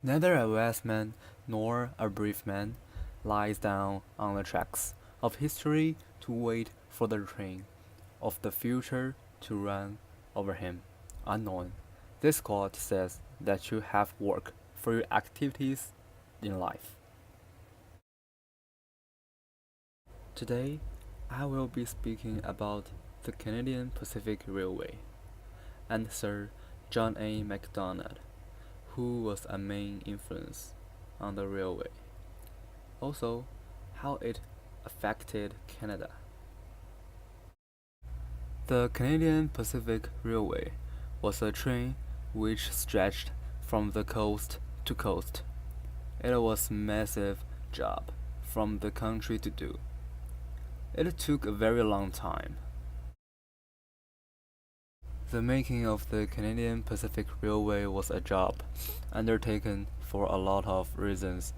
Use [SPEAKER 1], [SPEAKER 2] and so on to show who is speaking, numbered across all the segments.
[SPEAKER 1] Neither a wise man nor a brave man lies down on the tracks of history to wait for the train of the future to run over him unknown. This quote says that you have work for your activities in life. Today, I will be speaking about the Canadian Pacific Railway and Sir John A. Macdonald, who was a main influence on the railway. Also, how it affected Canada. The Canadian Pacific Railway was a train which stretched from the coast to coast. It was a massive job from the country to do. It took a very long time. The making of the Canadian Pacific Railway was a job undertaken for a lot of reasons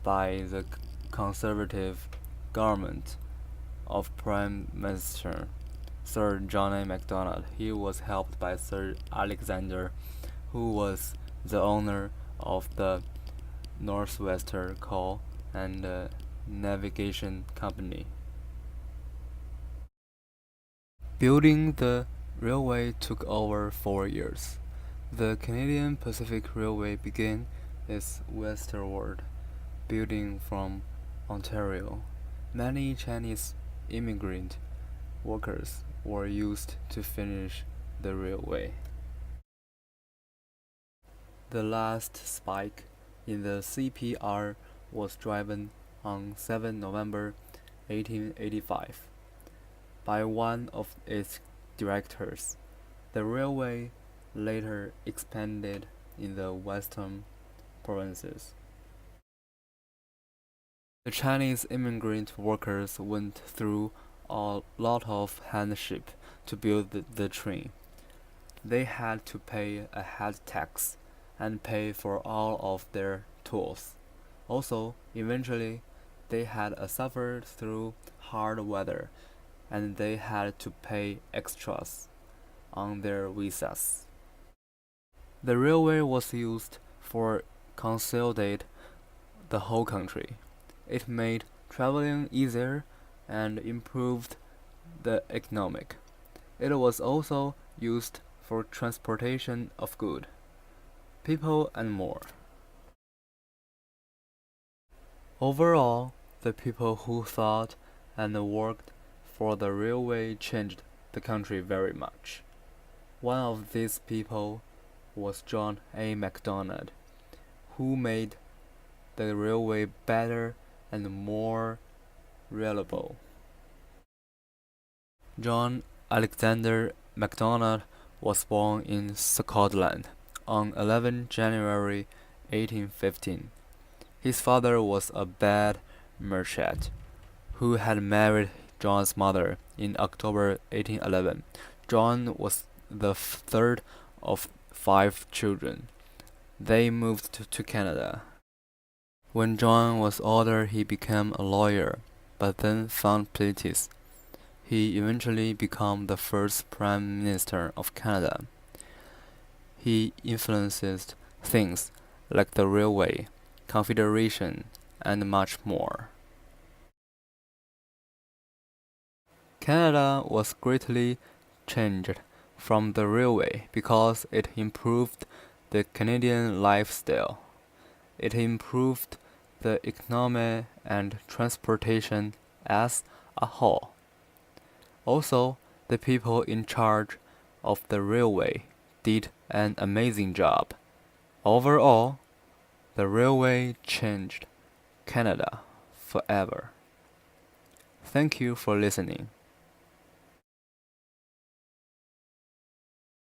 [SPEAKER 1] by the Conservative government of Prime Minister Sir John A. Macdonald. He was helped by Sir Alexander, who was the owner of the Northwestern Coal and Navigation Company. Building the railway took over 4 years. The Canadian Pacific Railway began its westward building from Ontario. Many Chinese immigrant workers were used to finish the railway. The last spike in the CPR was driven on 7 November 1885 by one of its directors. The railway later expanded in the western provinces. The Chinese immigrant workers went through a lot of hardship to build the train. They had to pay a head tax and pay for all of their tools. Also, eventually, they had suffered through hard weather and they had to pay extras on their visas. The railway was used for consolidate the whole country. It made traveling easier and improved the economic. It was also used for transportation of goods, people and more. Overall, the people who thought and worked for the railway changed the country very much. One of these people was John A. Macdonald, who made the railway better and more reliable. John Alexander Macdonald was born in Scotland on 11 January 1815. His father was a bad merchant who had married John's mother in October 1811. John was the third of 5 children. They moved to Canada. When John was older, he became a lawyer, but then found politics. He eventually became the first Prime Minister of Canada. He influenced things like the railway, Confederation, and much more. Canada was greatly changed from the railway because it improved the Canadian lifestyle. It improved the economy and transportation as a whole. Also, the people in charge of the railway did an amazing job. Overall, the railway changed Canada forever. Thank you for listening.